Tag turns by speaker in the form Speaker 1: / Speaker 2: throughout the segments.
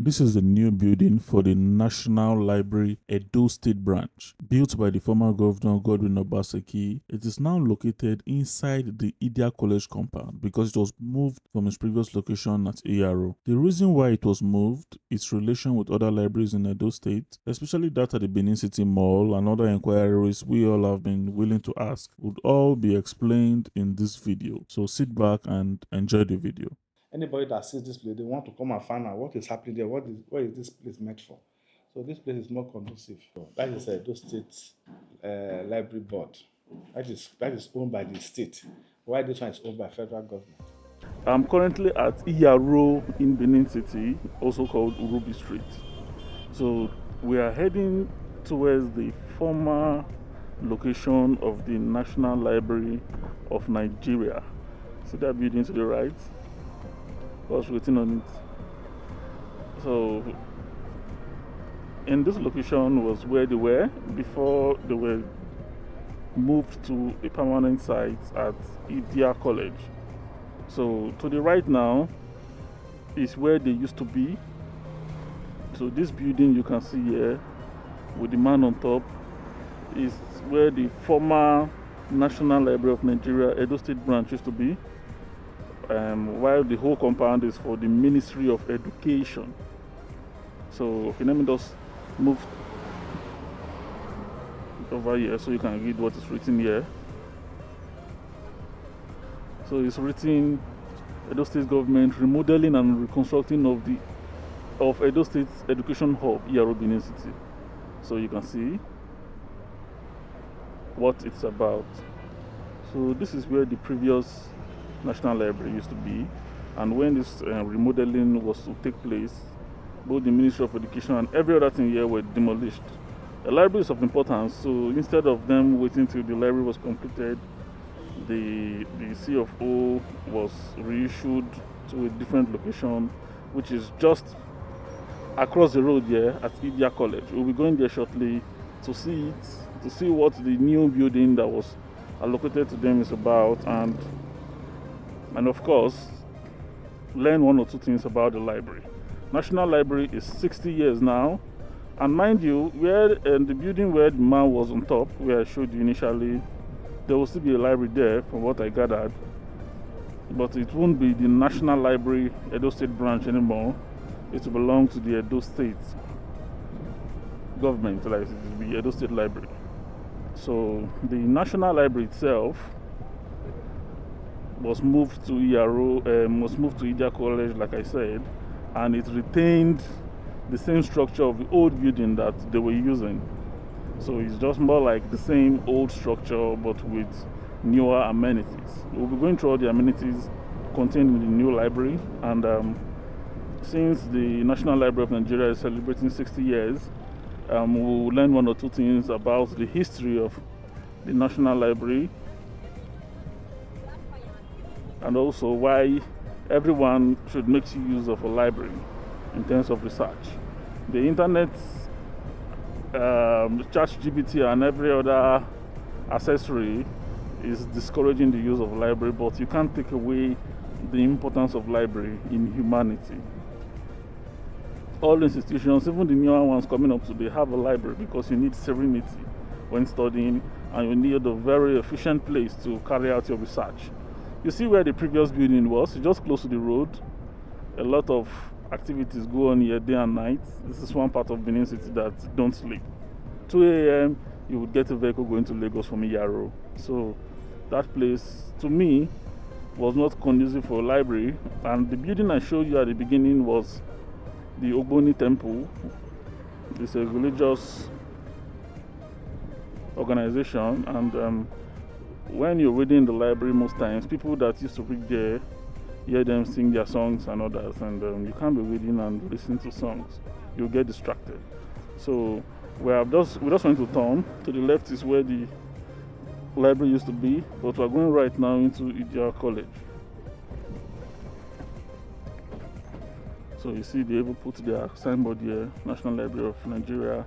Speaker 1: This is the new building for the National Library Edo State branch. Built by the former governor Godwin Obaseki, it is now located inside the Idia College compound because it was moved from its previous location at ERO. The reason why it was moved, its relation with other libraries in Edo State, especially that at the Benin City Mall and other inquiries we all have been willing to ask, would all be explained in this video. So sit back and enjoy the video.
Speaker 2: Anybody that sees this place, they want to come and find out what is happening there, what is this place meant for. So this place is more conducive. That is Edo State Library Board. That is owned by the state. Why this one is owned by federal government?
Speaker 1: I'm currently at ERO in Benin City, also called Urubi Street. So we are heading towards the former location of the National Library of Nigeria. See that building to the right? I was waiting on it. So in this location was where they were before they were moved to a permanent site at Idia College. So to the right now is where they used to be. So this building you can see here with the man on top is where the former National Library of Nigeria Edo State branch used to be. While the whole compound is for the Ministry of Education. So okay, let me just move over here so you can read what is written here. So it's written Edo State government remodeling and reconstructing of Edo State Education Hub, ERO Benin City. So you can see what it's about. So this is where the previous National Library used to be, and when this remodeling was to take place, both the Ministry of Education and every other thing here were demolished. The library is of importance, so instead of them waiting till the library was completed, the C of O was reissued to a different location, which is just across the road here at Idia College. We'll be going there shortly to see it, to see what the new building that was allocated to them is about, and of course, learn one or two things about the library. National Library is 60 years now, and mind you, where the building where the man was on top, where I showed you initially, there will still be a library there, from what I gathered, but it won't be the National Library Edo State branch anymore. It will belong to the Edo State government, like it will be Edo State Library. So the National Library itself was moved to ERO, was moved to Idia College, like I said, and it retained the same structure of the old building that they were using. So it's just more like the same old structure, but with newer amenities. We'll be going through all the amenities contained in the new library, and since the National Library of Nigeria is celebrating 60 years, we'll learn one or two things about the history of the National Library, and also why everyone should make use of a library in terms of research. The internet, ChatGPT and every other accessory is discouraging the use of a library, but you can't take away the importance of library in humanity. All institutions, even the newer ones coming up today, have a library because you need serenity when studying, and you need a very efficient place to carry out your research. You see where the previous building was, it's just close to the road. A lot of activities go on here day and night. This is one part of Benin City that don't sleep. 2 a.m. you would get a vehicle going to Lagos from ERO. So that place, to me, was not conducive for a library. And the building I showed you at the beginning was the Ogboni Temple. It's a religious organization, and when you're reading the library, most times people that used to read there hear them sing their songs and others, and you can't be reading and listening to songs. You'll get distracted. So we just want to turn to the left is where the library used to be, but we're going right now into Idia College. So you see they even put their signboard here, National Library of Nigeria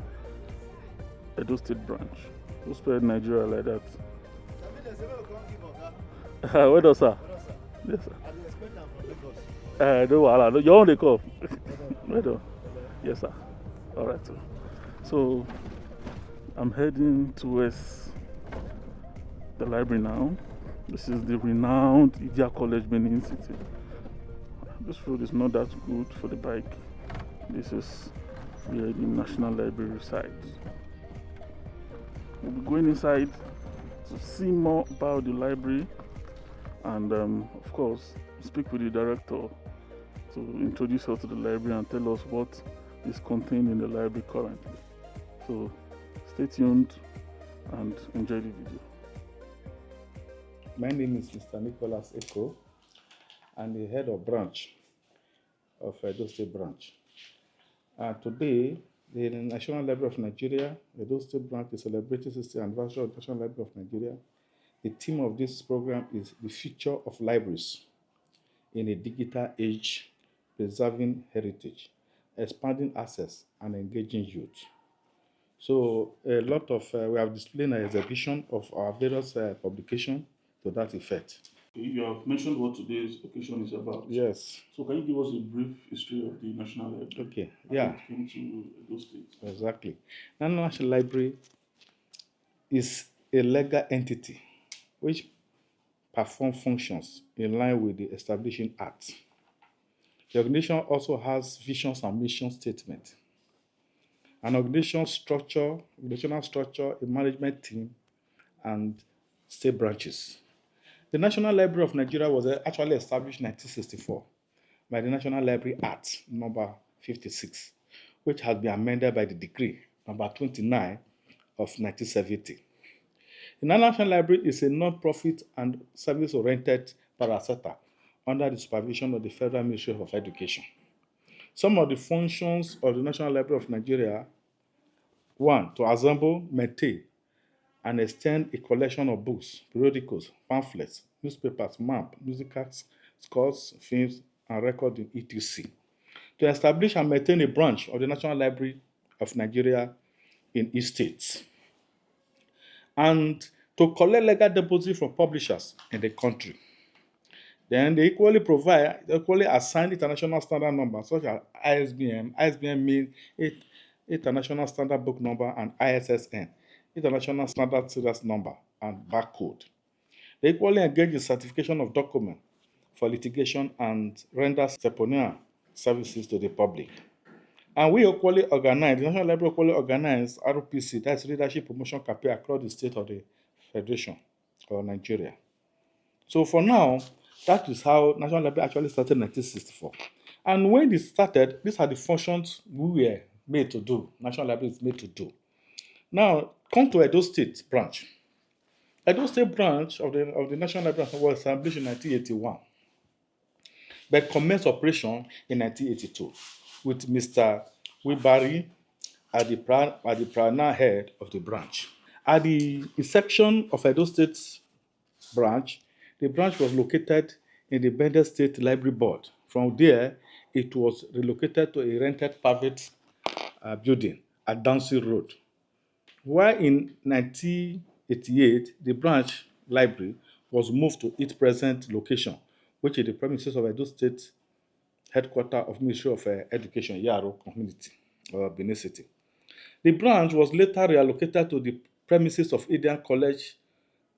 Speaker 1: Edo State branch. Who spelled Nigeria like that? Where does sir? Yes, sir. No, you own the cup. Where do? Yes, sir. All right, sir. So I'm heading towards the library now. This is the renowned Idia College, Benin City. This road is not that good for the bike. This is where the National Library resides. We'll be going inside to see more about the library and, of course, speak with the director to introduce her to the library and tell us what is contained in the library currently. So stay tuned and enjoy the video.
Speaker 2: My name is Mr. Nicholas Eko. I'm the head of branch of Edo State branch. Today, the National Library of Nigeria, Edo State branch is celebrating 60th anniversary of the National Library of Nigeria. The theme of this program is the future of libraries in a digital age, preserving heritage, expanding access, and engaging youth. So a lot of, we have displayed an exhibition of our various publications to that effect.
Speaker 1: You have mentioned what today's occasion is about.
Speaker 2: Yes.
Speaker 1: So can you give us a brief history of the National Library?
Speaker 2: Okay.
Speaker 1: How
Speaker 2: Yeah.
Speaker 1: it came to Edo State.
Speaker 2: Exactly. National Library is a legal entity which performs functions in line with the Establishing Act. The organization also has visions and mission statement. An organizational structure, a management team, and state branches. The National Library of Nigeria was actually established in 1964 by the National Library Act number 56, which has been amended by the decree number 29 of 1970. The National Library is a non-profit and service-oriented parastatal under the supervision of the Federal Ministry of Education. Some of the functions of the National Library of Nigeria: one, to assemble, maintain, and extend a collection of books, periodicals, pamphlets, newspapers, maps, musical scores, films, and records in etc. To establish and maintain a branch of the National Library of Nigeria in each state. And to collect legal deposits from publishers in the country. Then they equally assign international standard numbers such as ISBN. ISBN means International Standard Book Number, and ISSN, International Standard Serial Number and Barcode. They equally engage in certification of documents for litigation and render ceremonial services to the public. And we equally organize, the National Library equally organize RPC, that's Readership Promotion Campaign, across the state of the Federation or Nigeria. So for now, that is how National Library actually started in 1964. And when it started, these are the functions we were made to do, National Library is made to do. Now, come to Edo State branch. Edo State branch of the National Library was established in 1981, but commenced operation in 1982 with Mr. Wibari at the primary head of the branch. At the inception of Edo State branch, the branch was located in the Benin State Library Board. From there, it was relocated to a rented private building at Downsy Road. While in 1988, the branch library was moved to its present location, which is the premises of Edo State headquarters of Ministry of Education, Yaro Community, or Benin City. The branch was later reallocated to the premises of Indian College,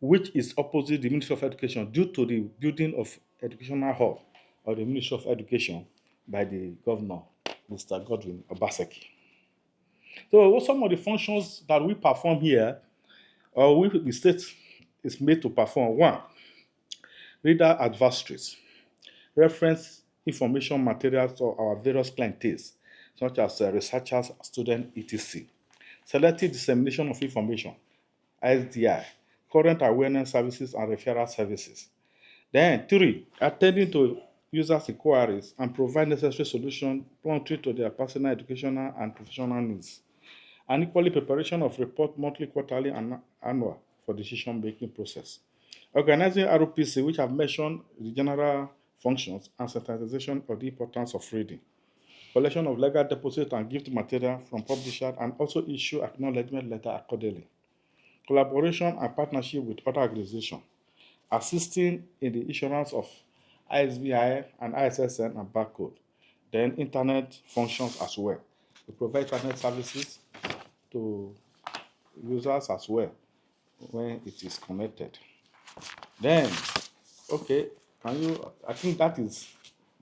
Speaker 2: which is opposite the Ministry of Education, due to the building of Educational Hall of the Ministry of Education by the governor, Mr. Godwin Obaseki. So some of the functions that we perform here, or the state is made to perform: one, reader advisories, reference information materials to our various clientes, such as researchers, students, etc. Selective dissemination of information, SDI, current awareness services and referral services. Then, three, attending to users' inquiries and provide necessary solutions promptly to their personal, educational, and professional needs. And equally, preparation of report monthly, quarterly, and annual for decision-making process. Organizing ROPC, which have mentioned the general functions and sensitization of the importance of reading. Collection of legal deposit and gift material from publishers, and also issue acknowledgement letter accordingly. Collaboration and partnership with other organizations. Assisting in the issuance of ISBI and ISSN and barcode. Then internet functions as well. We provide internet services to users as well when it is connected. Then, okay, can you? I think that is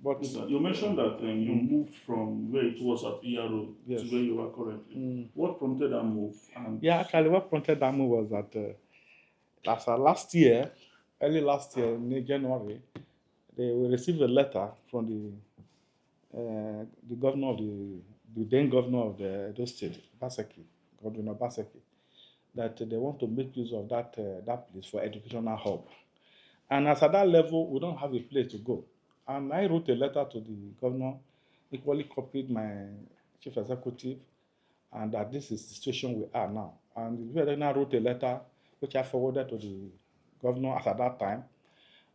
Speaker 2: what.
Speaker 1: Yes, sir. You mentioned that you moved from where it was at ERO
Speaker 2: Yes.
Speaker 1: to where you are currently. What prompted that move? And
Speaker 2: Yeah, actually, what prompted that move was that last year, early last year in January, they will receive a letter from the governor of the then governor of the Edo State, Baseki, Governor Baseki, that they want to make use of that place for educational hub. And as at that level, we don't have a place to go. And I wrote a letter to the governor, equally copied my chief executive, and that this is the situation we are now. And the governor wrote a letter which I forwarded to the governor as at that time.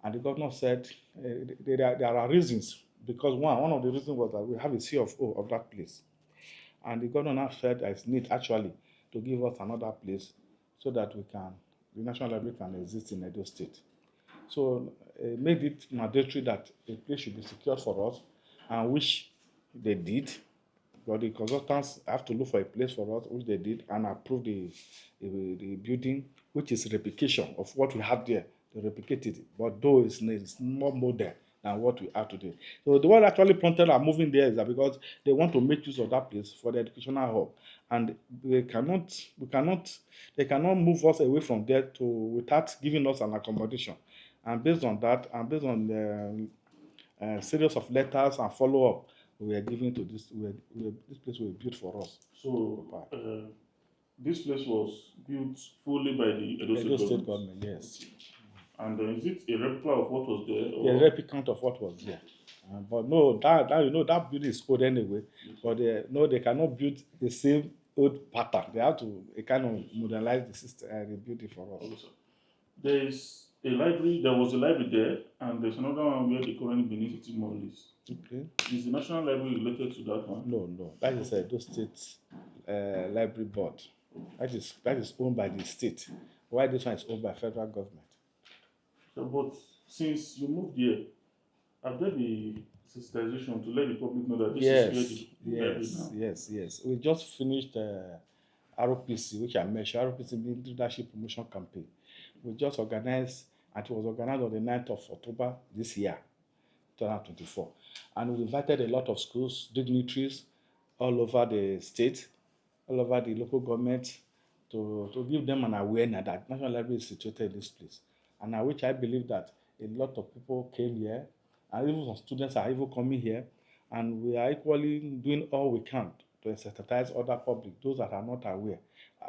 Speaker 2: And the governor said there are reasons, because one of the reasons was that we have a CFO of that place. And the governor now said it's need actually to give us another place so that the National Library can exist in Edo State. So made it mandatory that a place should be secured for us, and which they did. But the consultants have to look for a place for us, which they did, and approve the building, which is replication of what we have there. They replicated it, but though it's more modern than what we have today. So the one actually prompted our moving there is that because they want to make use of that place for the educational hub, and they cannot move us away from there to without giving us an accommodation. And based on that, and based on the series of letters and follow up we were giving to this place was built for us.
Speaker 1: so this place was built fully by the Edo
Speaker 2: Edo
Speaker 1: State
Speaker 2: State
Speaker 1: government.
Speaker 2: government, yes.
Speaker 1: And is it a replica of what was there?
Speaker 2: A replicant of what was there. But no, that building is old anyway. But no, they cannot build the same old pattern. They have to kind of modernize the system, the building for us.
Speaker 1: Okay, sir. There is a library. There was a library there, and there's another one where the current Benin City Mall is.
Speaker 2: Okay.
Speaker 1: Is the National Library related to that one?
Speaker 2: No. That is Edo State Library Board. That is owned by the state. While this one is owned by federal government.
Speaker 1: So, but since you moved here, have there been sensitization to let the public know that this is where the library is now?
Speaker 2: Yes. We just finished ROPC, which I mentioned. ROPC means Leadership Promotion Campaign. We just organized, and it was organized on the 9th of October this year, 2024. And we invited a lot of schools, dignitaries all over the state, all over the local government, to give them an awareness that National Library is situated in this place. And which I believe that a lot of people came here, and even some students are even coming here, and we are equally doing all we can to sensitize other public, those that are not aware.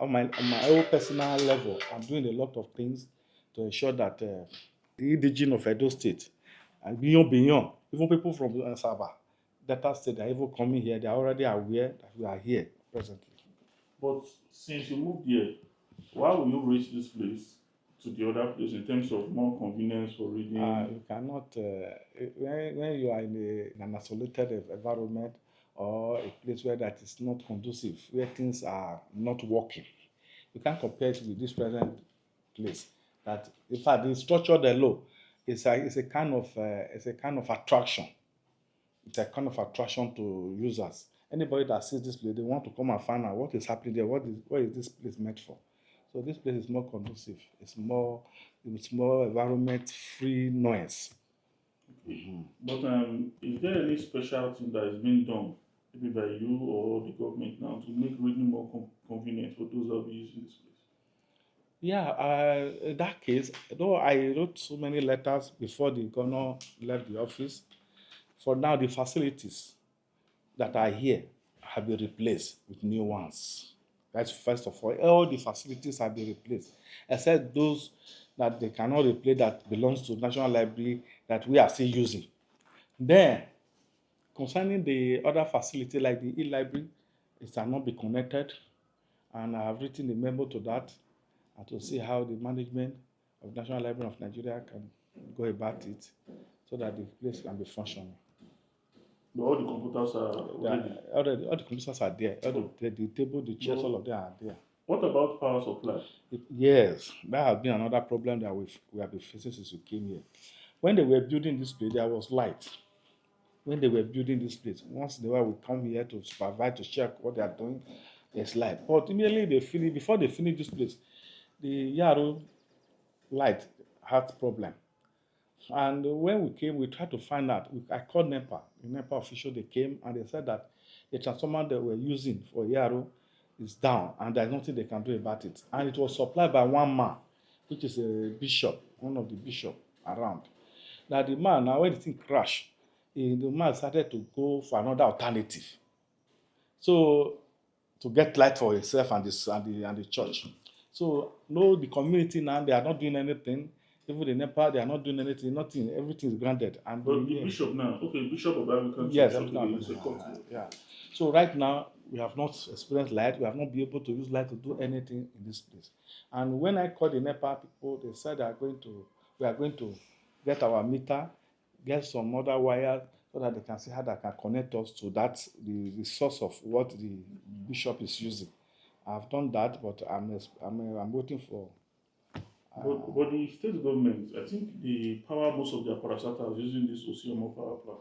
Speaker 2: On my own personal level, I'm doing a lot of things to ensure that the indigenous of Edo State and beyond, even people from Sabah, Delta State, they are even coming here. They are already aware that we are here presently.
Speaker 1: But since you moved here, why will you reach this place to the other place in terms of more convenience for reading?
Speaker 2: You cannot, when you are in an isolated environment or a place where that is not conducive, where things are not working, you can't compare it with this present place. That, in fact, the structure of the law is a kind of attraction. It's a kind of attraction to users. Anybody that sees this place, they want to come and find out what is happening there. What is this place meant for? So this place is more conducive. It's more environment free noise.
Speaker 1: But is there any special thing that is being done, maybe by you or the government now, to make reading more convenient for those that will be using this place?
Speaker 2: Yeah, in that case, though I wrote so many letters before the governor left the office, for now the facilities that are here have been replaced with new ones. That's first of all the facilities have been replaced, except those that they cannot replace that belongs to National Library that we are still using. Then, concerning the other facility like the e-library, it cannot be connected, and I have written a memo to that, and to see how the management of National Library of Nigeria can go about it, so that the place can be functional.
Speaker 1: But all the computers are already.
Speaker 2: All the computers are there. The table, the chairs, all of them are there.
Speaker 1: What about power supply?
Speaker 2: Yes, that has been another problem that we have been facing since we came here. When they were building this place, there was light. when they were building this place. Once in a while, we come here to supervise, to check what they are doing. There's light. But immediately they finish, before they finish this place, the Yaro light had problem. And when we came, we tried to find out. I called NEPA. The NEPA official, they came and they said that the transformer they were using for Yaro is down and there's nothing they can do about it. And it was supplied by one man, which is a bishop, one of the bishops around. Now the man, now when the thing crashed, the man started to go for another alternative. So to get light for himself and the church. So no, the community now they are not doing anything. Even the Nepal, they are not doing anything. Nothing. Everything is granted. And
Speaker 1: But the bishop now, okay, bishop of African
Speaker 2: yes,
Speaker 1: Church,
Speaker 2: everything.
Speaker 1: okay, it's a court.
Speaker 2: Yeah. So right now we have not experienced light. We have not been able to use light to do anything in this place. And when I called the Nepal people, they said we are going to get our meter, get some other wires so that they can see how they can connect us to that the source of what the bishop is using. I've done that, but I'm waiting for.
Speaker 1: But the state government, I think the power most of their parastatals using this Osiomo power plant.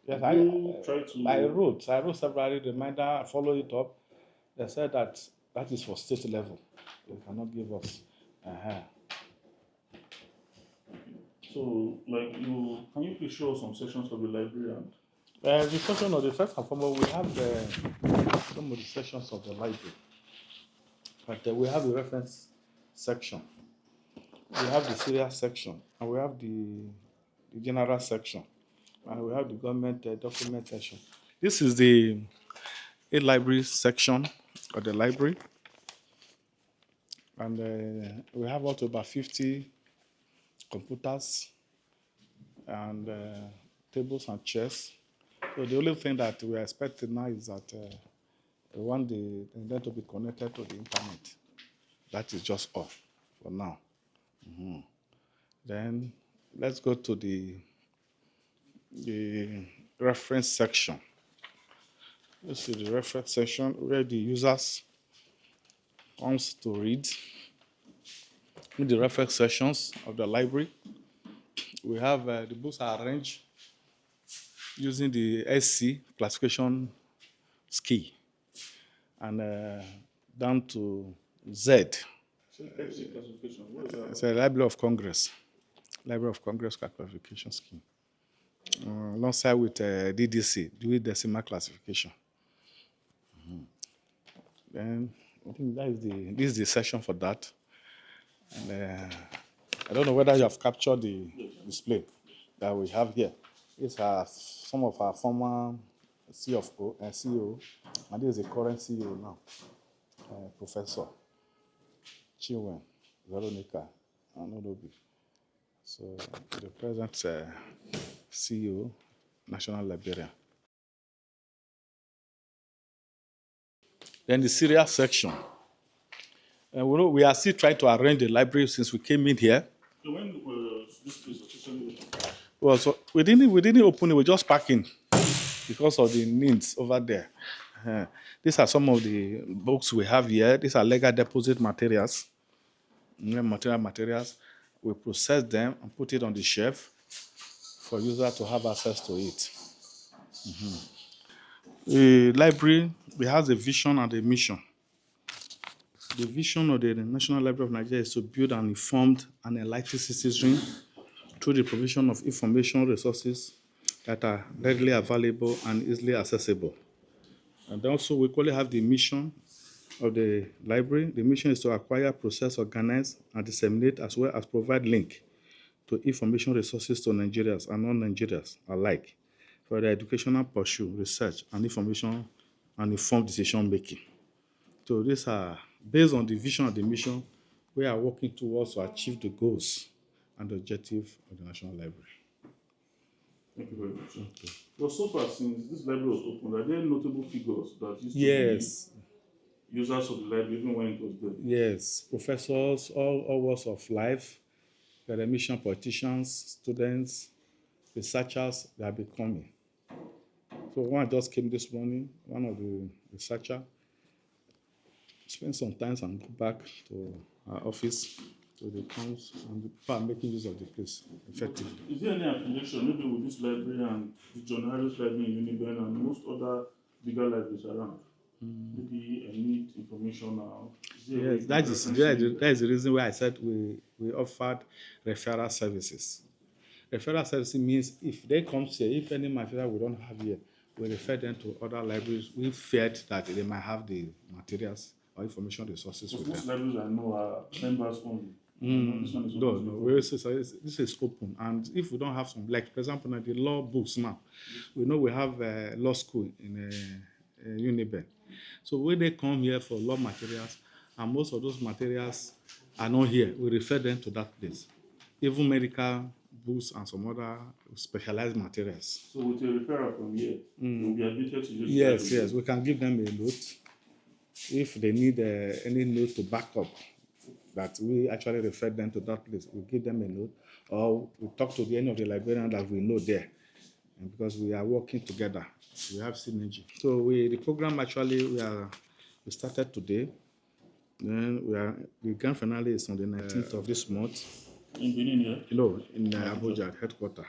Speaker 2: Yes,
Speaker 1: You try to.
Speaker 2: I wrote several reminder. I follow it up. They said that that is for state level. They cannot give us. Uh-huh.
Speaker 1: So, like, can you please show us some sections of the library and
Speaker 2: The section of the first and foremost, we have some of the sections of the library. But we have the reference section, we have the serial section, and we have the general section, and we have the government document section. This is the library section of the library, and we have up to about 50 computers and tables and chairs. So the only thing that we are expecting now is that we want them to be connected to the internet. That is just all for now. Then let's go to the reference section. This is the reference section where the users wants to read. In the reference sections of the library, we have the books are arranged using the SC classification scheme and down to Z.
Speaker 1: so FC classification? What is that?
Speaker 2: It's a Library of Congress. Library of Congress classification scheme. Alongside with DDC, Dewey Decimal Classification. Then I think this is the session for that. And I don't know whether you have captured the display that we have here. These are some of our former CEO, and this is the current CEO now, Professor Chinwen Veronica Anodobi. So the present CEO, National Library. Then the serial section. We are still trying to arrange the library since we came in here.
Speaker 1: So when this place officially opened?
Speaker 2: Well, so we didn't open it. We just parking because of the needs over there. These are some of the books we have here. These are legal deposit materials. Materials. We process them and put it on the shelf for users to have access to it. The library, we have a vision and a mission. The vision of the National Library of Nigeria is to build an informed and enlightened citizenry through the provision of information resources that are readily available and easily accessible. And also, we equally have the mission of the library. The mission is to acquire, process, organize, and disseminate, as well as provide link to information resources to Nigerians and non-Nigerians alike for their educational pursuit, research, and information and informed decision making. So these are based on the vision of the mission. We are working towards to achieve the goals and the objective of the National Library.
Speaker 1: Thank you very much. Okay. Well, so far since this library was opened, are there notable figures that used to be users of the library even when it was there?
Speaker 2: Yes, professors, all walks of life, academicians, politicians, students, researchers, they are becoming. So one just came this morning, one of the researchers, spent some time and go back to our office So they come and the people are making use of the place effectively.
Speaker 1: Is there any affiliation maybe with this library and the John Harris Library in Uniben and most other bigger libraries around? Maybe I need information now.
Speaker 2: Yes, that is the reason why I said we offered referral services. Referral services means if they come here, if any material we don't have here, we refer them to other libraries. We feared that they might have the materials or information resources with
Speaker 1: most
Speaker 2: them.
Speaker 1: libraries I know are members only.
Speaker 2: No, this is open. And if we don't have some, like for example, now the law books now, we know we have a law school in Uniben. So when they come here for law materials, and most of those materials are not here, we refer them to that place. Even medical books and some other specialized materials.
Speaker 1: So with a referral from here, you'll be admitted to this
Speaker 2: Yes, we can give them a note. If they need any note to back up that we actually refer them to that place, we give them a note, or we talk to any of the librarians that we know there. And because we are working together, we have synergy. So the program actually we started today. Then the grand finale is on the 19th of this month.
Speaker 1: In Benin, yeah?
Speaker 2: No, in Abuja headquarters.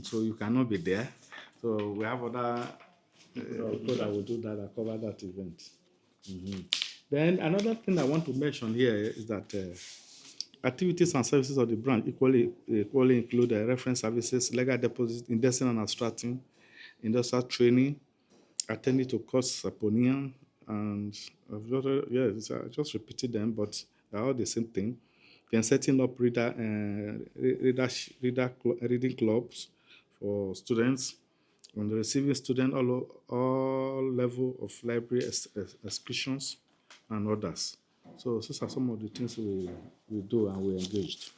Speaker 2: So you cannot be there. So we have other people that will do that, that cover that event. Then another thing I want to mention here is that activities and services of the branch equally include reference services, legal deposits, indexing and abstracting, industrial training, attending to course saponian, and I just repeated them, but they're all the same thing. Then setting up reading clubs for students, and receiving students all level of library excursions and others. So these are some of the things we do and we engaged.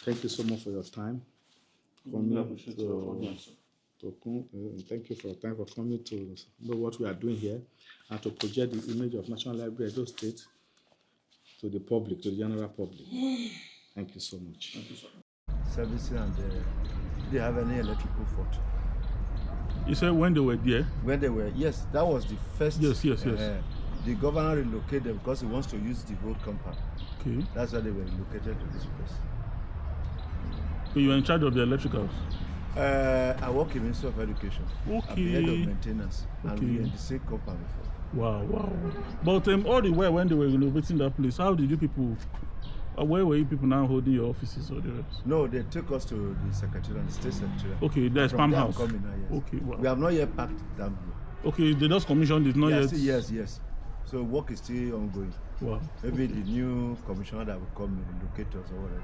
Speaker 2: Thank you so much for your time. Thank you for your time for coming to know what we are doing here and to project the image of National Library Edo State to the public, to the general public. Thank you so much.
Speaker 1: Thank you, sir.
Speaker 3: Servicing and they have any electrical fault.
Speaker 1: You said when they were there?
Speaker 3: When they were, yes, that was the first.
Speaker 1: Yes.
Speaker 3: The governor relocated them because he wants to use the whole compound.
Speaker 1: Okay.
Speaker 3: That's why they were relocated to this place.
Speaker 1: So you are in charge of the electricals?
Speaker 3: I work in Ministry of Education.
Speaker 1: Okay.
Speaker 3: I'm the head of maintenance. And we were in the same compound before.
Speaker 1: Wow. But all the way when they were renovating that place, how did you people, where were you people now holding your offices or the rest?
Speaker 3: No, they took us to the secretariat, the state secretariat.
Speaker 1: Okay, there's
Speaker 3: From
Speaker 1: Palm
Speaker 3: there
Speaker 1: House.
Speaker 3: I'm coming now, yes.
Speaker 1: Okay, wow.
Speaker 3: We have not yet packed down here.
Speaker 1: Okay, they just commissioned it, not yet?
Speaker 3: Yes. So work is still ongoing.
Speaker 1: Wow.
Speaker 3: Maybe the new commissioner that will come and locate us or whatever.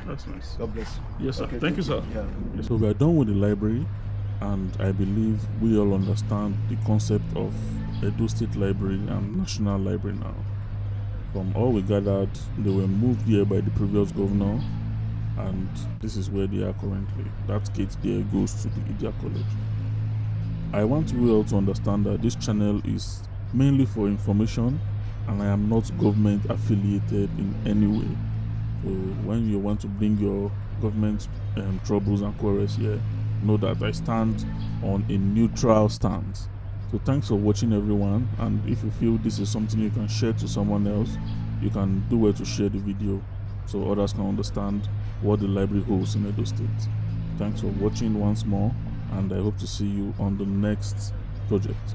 Speaker 1: That's nice.
Speaker 3: God bless you.
Speaker 1: Yes, sir.
Speaker 3: Okay,
Speaker 1: thank you, sir.
Speaker 3: Yeah.
Speaker 1: Yes. So we are done with the library, and I believe we all understand the concept of Edo State Library and National Library now. From all we gathered, they were moved here by the previous governor, and this is where they are currently. That gate there goes to the Idia College. I want you all to understand that this channel is mainly for information, and I am not government affiliated in any way. So when you want to bring your government troubles and quarrels here, know that I stand on a neutral stance. So thanks for watching, everyone, and if you feel this is something you can share to someone else, you can do well to share the video so others can understand what the library holds in Edo State. Thanks for watching once more, and I hope to see you on the next project.